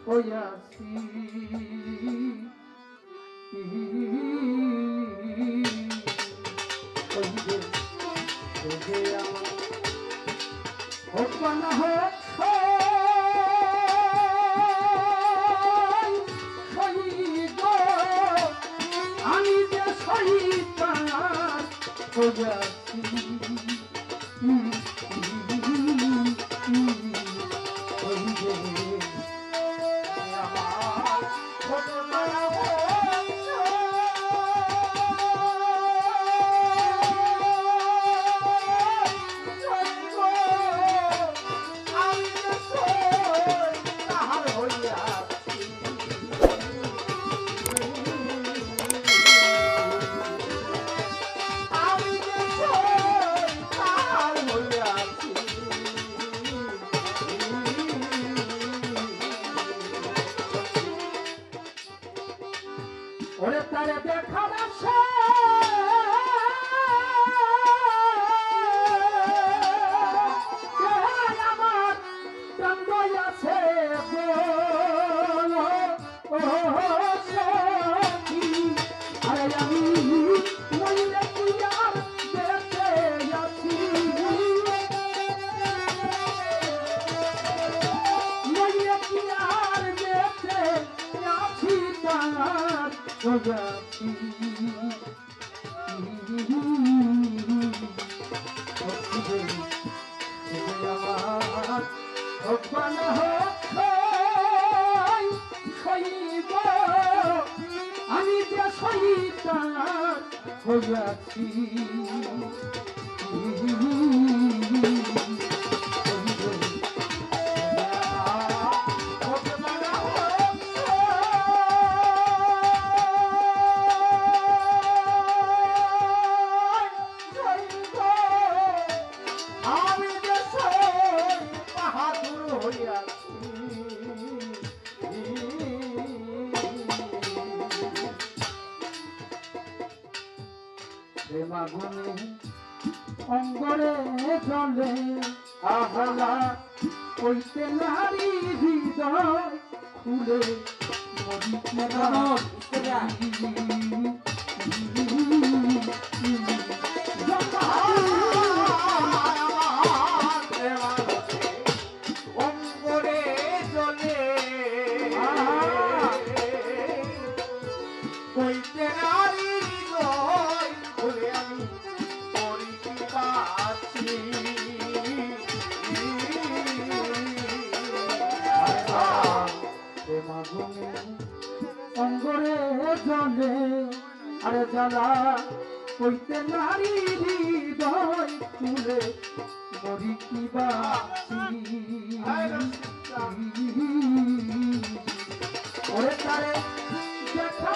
হইয়াছি ওই যে আমার হোক বা না হোক শহীদ আমি যে শহীদ হইয়াছি ওরে তারে দেখার আশা আমার প্রাণ আছে আরে আমি মইলে কি আর বেঁচে আছি মইলে কি আর বেঁচে আছি তার হইয়াছি আমার ভগবান শহীদ আমি যে শহীদ হইয়াছি প্রেমাগুনে অঙ্গরে জলে আহলা কইতে নারী হৃদয় খুলে অঙ্গরে জলে কইতে নারী হৃদয় খুলে আমি অঙ্গরে জলে আরে জ্বালা কইতে নারী হৃদয় তুলে মরি কি ওরে তারে দেখা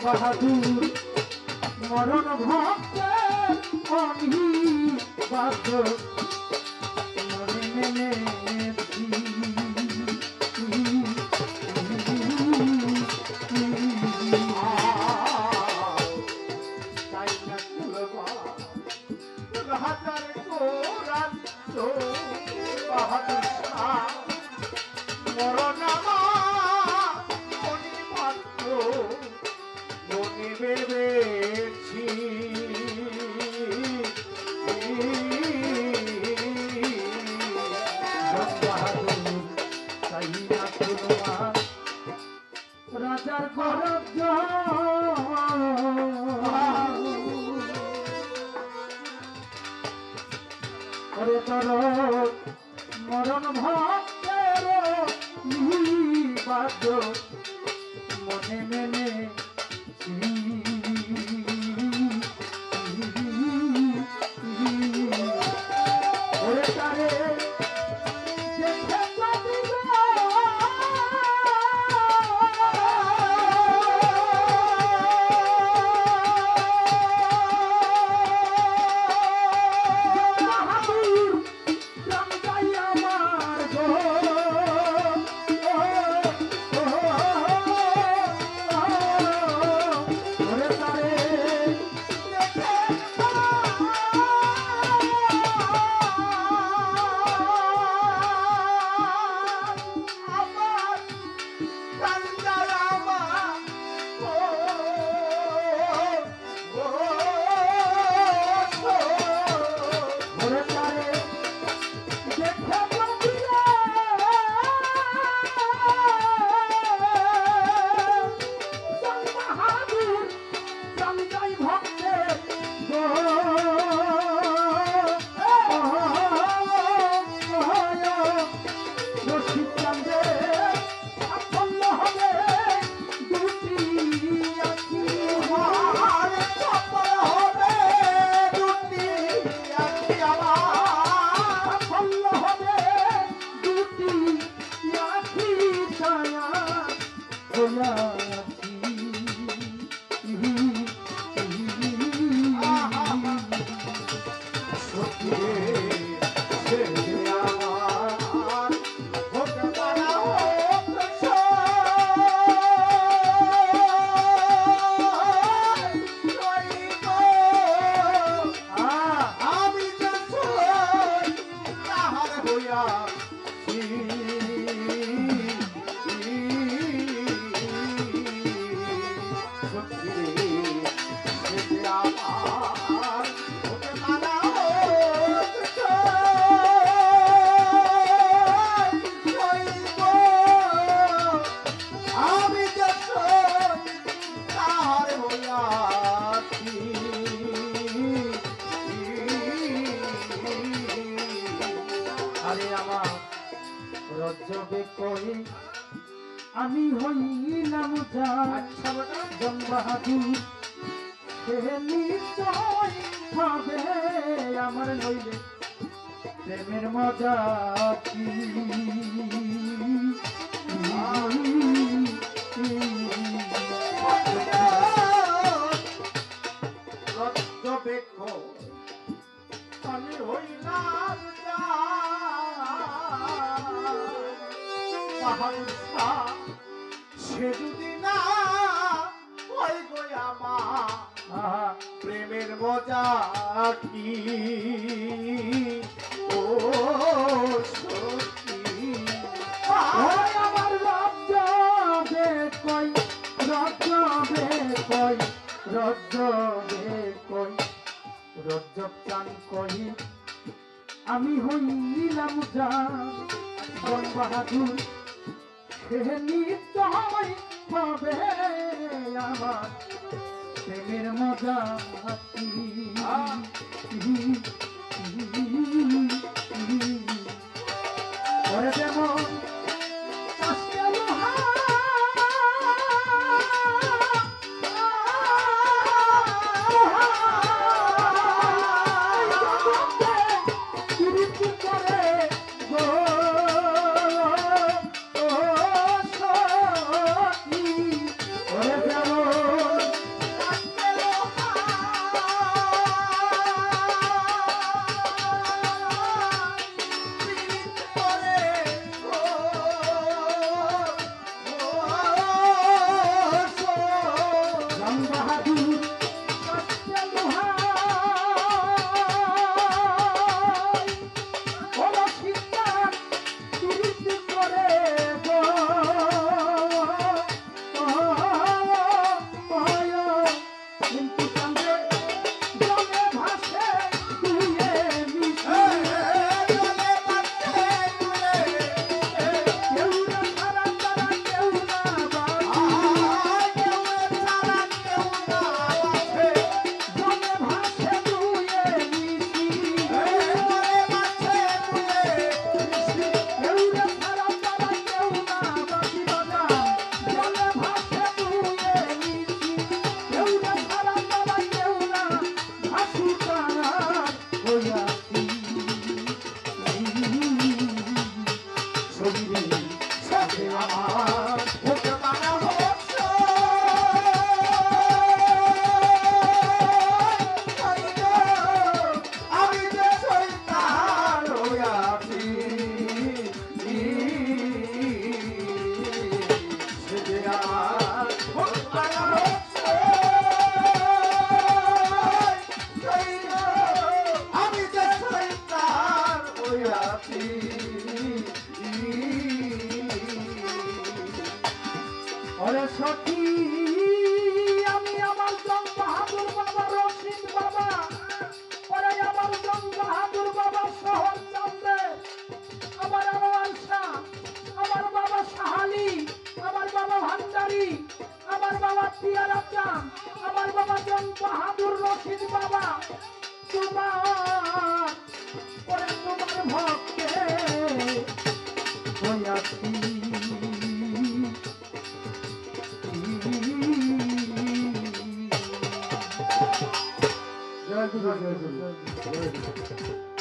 বাহাদুর মরণ ভক্তের অনিবার্য মনে মেনেছি তাই না তুলবা হাজার কোরআন তো বাহাদুর শাহ মরণ আমার অনিবার্য মনে ভেবেছি বাহাদুর তাই না তোমার রাজার গরজ ওরে তোর মরণ ভক্তের নিবাদ মনে মেনে ওরে তারে দেখে যদি রজবে কই আমি হইলাম জন বাহাদুর সে নিশ্চয় হবে আমার নইলে প্রেমের মজা কি রজবে কই আমি হইলাম বাহাদুর শাহ সে যদি না ওই গো আমার প্রেমের মজা কি ও সখী আমার রজবে কই রজবে কই রজবে কই রজব চান কই আমি হইলাম জন বাহাদুর সে নিশ্চয় হবে আমার প্রেমের মজা ওরে যেমন ওরে সখী আমি আমার জন বাহাদুর বাবা রশিদ বাবা ওরে আমার জন বাহাদুর বাবা শহর চান্দে আমার আনোয়ার শাহ আমার বাবা শাহালি আমার বাবা ভান্ডারি আমার বাবা পিয়ারা চাঁদ আমার বাবা জন বাহাদুর রশিদ বাবা তোমার ওরে তোমার ভক্তে হইয়াছি জয় গুরু জয় গুরু জয় গুরু